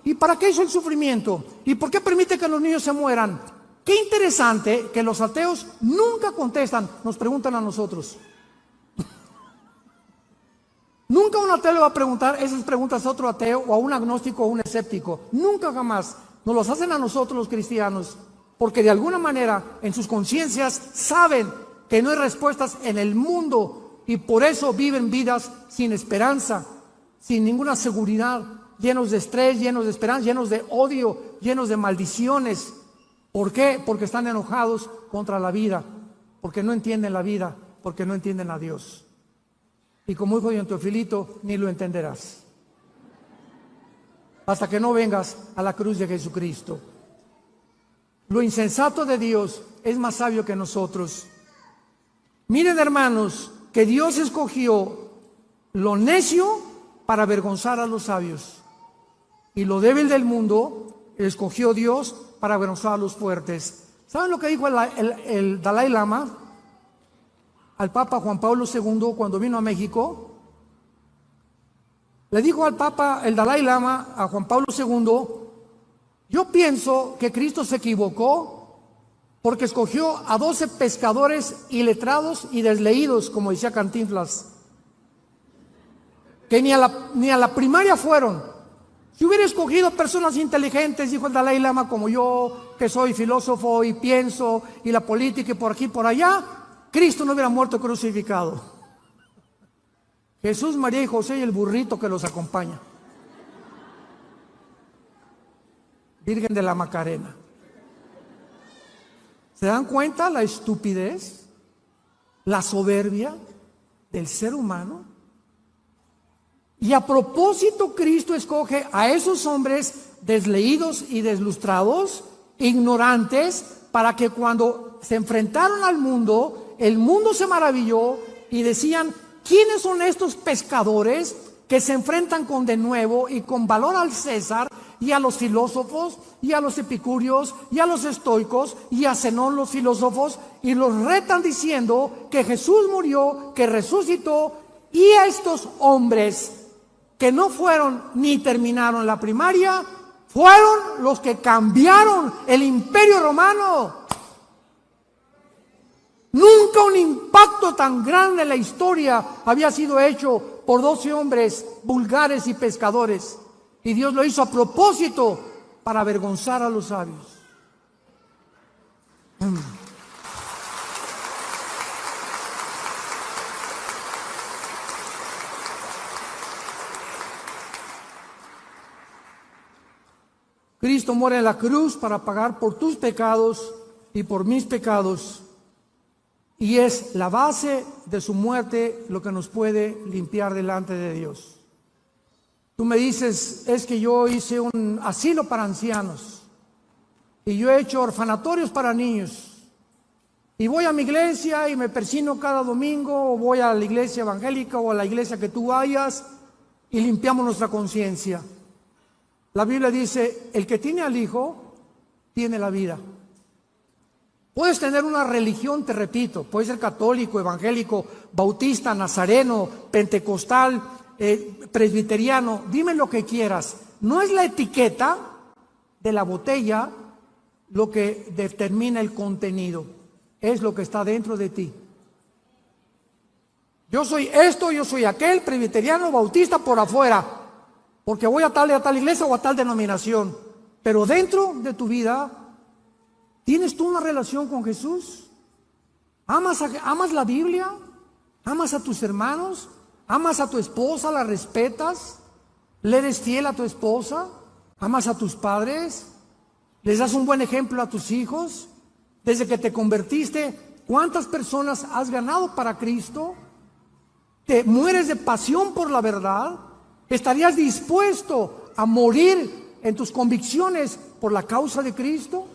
Speaker 1: ¿Y para qué hizo el sufrimiento? ¿Y por qué permite que los niños se mueran? Qué interesante que los ateos nunca contestan, nos preguntan a nosotros. Nunca un ateo le va a preguntar esas preguntas a otro ateo, o a un agnóstico o a un escéptico. Nunca, jamás. Nos los hacen a nosotros los cristianos, porque de alguna manera en sus conciencias saben que no hay respuestas en el mundo, y por eso viven vidas sin esperanza, sin ninguna seguridad, llenos de estrés, llenos de esperanza, llenos de odio, llenos de maldiciones. ¿Por qué? Porque están enojados contra la vida, porque no entienden la vida, porque no entienden a Dios. Y como dijo don Teofilito, ni lo entenderás hasta que no vengas a la cruz de Jesucristo. Lo insensato de Dios es más sabio que nosotros. Miren, hermanos, que Dios escogió lo necio para avergonzar a los sabios, y lo débil del mundo escogió Dios para avergonzar a los fuertes. ¿Saben lo que dijo el Dalai Lama al Papa Juan Pablo II cuando vino a México? Le dijo al Papa, el Dalai Lama, a Juan Pablo II: yo pienso que Cristo se equivocó porque escogió a 12 pescadores iletrados y desleídos, como decía Cantinflas, que ni a la primaria fueron. Si hubiera escogido personas inteligentes, dijo el Dalai Lama, como yo, que soy filósofo y pienso, y la política y por aquí y por allá, Cristo no hubiera muerto crucificado. Jesús, María y José y el burrito que los acompaña. Virgen de la Macarena. ¿Se dan cuenta la estupidez, la soberbia del ser humano? Y a propósito, Cristo escoge a esos hombres desleídos y deslustrados, ignorantes, para que cuando se enfrentaron al mundo, el mundo se maravilló y decían: ¿quiénes son estos pescadores que se enfrentan con denuedo y con valor al César, y a los filósofos, y a los epicúreos, y a los estoicos, y a Zenón los filósofos, y los retan diciendo que Jesús murió, que resucitó, y a estos hombres que no fueron ni terminaron la primaria, fueron los que cambiaron el Imperio Romano. Nunca un impacto tan grande en la historia había sido hecho por 12 hombres vulgares y pescadores. Y Dios lo hizo a propósito para avergonzar a los sabios. Cristo muere en la cruz para pagar por tus pecados y por mis pecados. Y es la base de su muerte lo que nos puede limpiar delante de Dios. Tú me dices, es que yo hice un asilo para ancianos y yo he hecho orfanatorios para niños y voy a mi iglesia y me persino cada domingo, o voy a la iglesia evangélica o a la iglesia que tú vayas y limpiamos nuestra conciencia. La Biblia dice, el que tiene al Hijo tiene la vida. Puedes tener una religión, te repito, puedes ser católico, evangélico, bautista, nazareno, pentecostal, presbiteriano, dime lo que quieras. No es la etiqueta de la botella lo que determina el contenido, es lo que está dentro de ti. Yo soy esto, yo soy aquel, presbiteriano, bautista por afuera, porque voy a tal y a tal iglesia o a tal denominación, pero dentro de tu vida, ¿tienes tú una relación con Jesús? ¿Amas la Biblia? ¿Amas a tus hermanos? ¿Amas a tu esposa? ¿La respetas? ¿Le eres fiel a tu esposa? ¿Amas a tus padres? ¿Les das un buen ejemplo a tus hijos? Desde que te convertiste, ¿cuántas personas has ganado para Cristo? ¿Te mueres de pasión por la verdad? ¿Estarías dispuesto a morir en tus convicciones por la causa de Cristo?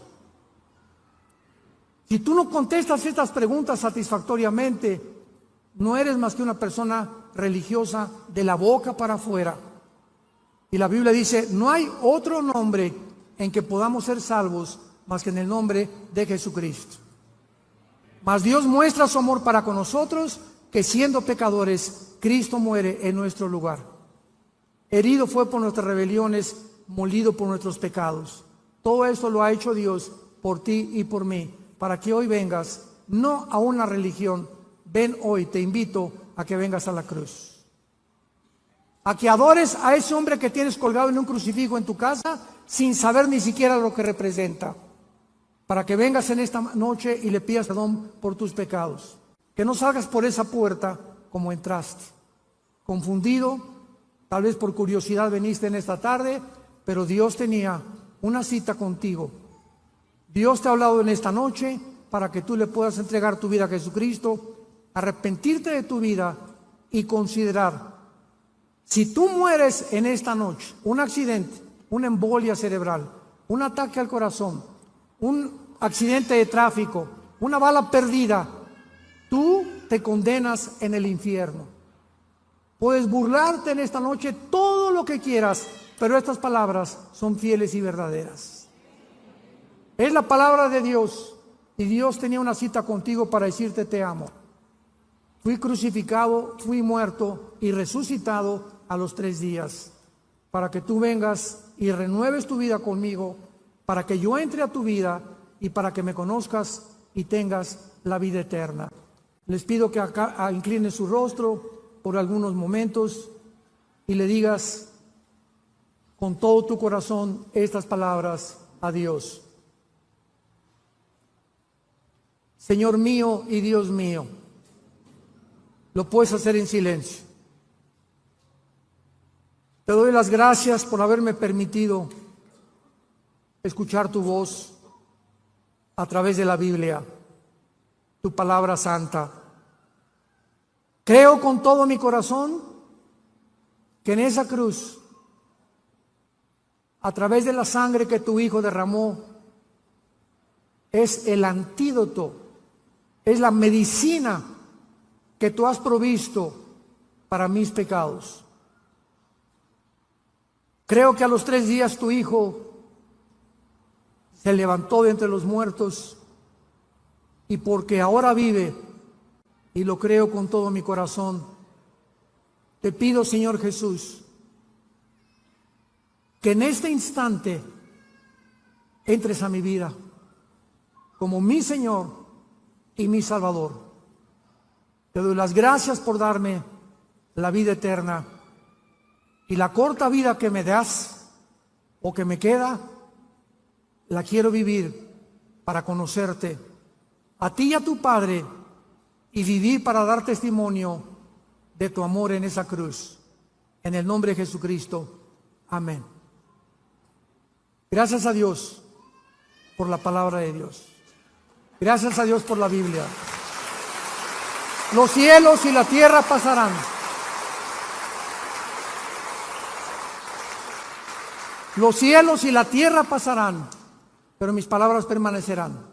Speaker 1: Si tú no contestas estas preguntas satisfactoriamente, no eres más que una persona religiosa de la boca para afuera. Y la Biblia dice, no hay otro nombre en que podamos ser salvos más que en el nombre de Jesucristo. Mas Dios muestra su amor para con nosotros, que siendo pecadores, Cristo muere en nuestro lugar. Herido fue por nuestras rebeliones, molido por nuestros pecados. Todo esto lo ha hecho Dios por ti y por mí, para que hoy vengas, no a una religión, ven hoy, te invito a que vengas a la cruz. A que adores a ese hombre que tienes colgado en un crucifijo en tu casa, sin saber ni siquiera lo que representa. Para que vengas en esta noche y le pidas perdón por tus pecados. Que no salgas por esa puerta como entraste, confundido, tal vez por curiosidad veniste en esta tarde, pero Dios tenía una cita contigo. Dios te ha hablado en esta noche para que tú le puedas entregar tu vida a Jesucristo, arrepentirte de tu vida y considerar, si tú mueres en esta noche, un accidente, una embolia cerebral, un ataque al corazón, un accidente de tráfico, una bala perdida, tú te condenas en el infierno. Puedes burlarte en esta noche todo lo que quieras, pero estas palabras son fieles y verdaderas. Es la palabra de Dios y Dios tenía una cita contigo para decirte te amo. Fui crucificado, fui muerto y resucitado a los 3 días para que tú vengas y renueves tu vida conmigo, para que yo entre a tu vida y para que me conozcas y tengas la vida eterna. Les pido que acá incline su rostro por algunos momentos y le digas con todo tu corazón estas palabras a Dios. Señor mío y Dios mío, lo puedes hacer en silencio. Te doy las gracias por haberme permitido escuchar tu voz a través de la Biblia, tu palabra santa. Creo con todo mi corazón que en esa cruz, a través de la sangre que tu Hijo derramó, es el antídoto, es la medicina que tú has provisto para mis pecados. Creo que a los 3 días tu hijo se levantó de entre los muertos, y porque ahora vive, y lo creo con todo mi corazón, te pido, Señor Jesús, que en este instante entres a mi vida como mi Señor y mi Salvador. Te doy las gracias por darme la vida eterna, y la corta vida que me das o que me queda, la quiero vivir para conocerte a ti y a tu Padre, y vivir para dar testimonio de tu amor en esa cruz. En el nombre de Jesucristo. Amén. Gracias a Dios por la palabra de Dios. Gracias a Dios por la Biblia. Los cielos y la tierra pasarán, los cielos y la tierra pasarán, pero mis palabras permanecerán.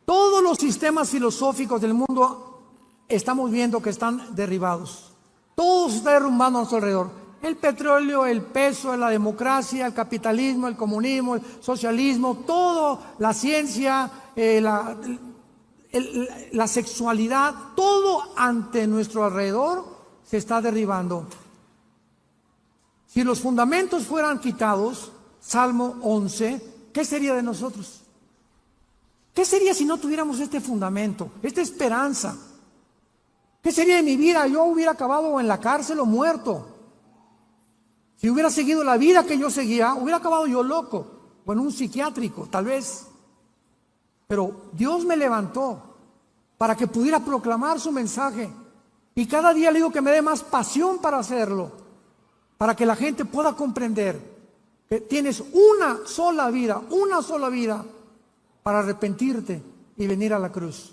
Speaker 1: Todos los sistemas filosóficos del mundo estamos viendo que están derribados. Todo se está derrumbando a nuestro alrededor. El petróleo, el peso, la democracia, el capitalismo, el comunismo, el socialismo, todo, la ciencia, la sexualidad, todo ante nuestro alrededor se está derribando. Si los fundamentos fueran quitados, Salmo 11, ¿qué sería de nosotros? ¿Qué sería si no tuviéramos este fundamento, esta esperanza? ¿Qué sería de mi vida? Yo hubiera acabado en la cárcel o muerto. Si hubiera seguido la vida que yo seguía, hubiera acabado yo loco, o en un psiquiátrico, tal vez. Pero Dios me levantó para que pudiera proclamar su mensaje. Y cada día le digo que me dé más pasión para hacerlo, para que la gente pueda comprender que tienes una sola vida para arrepentirte y venir a la cruz.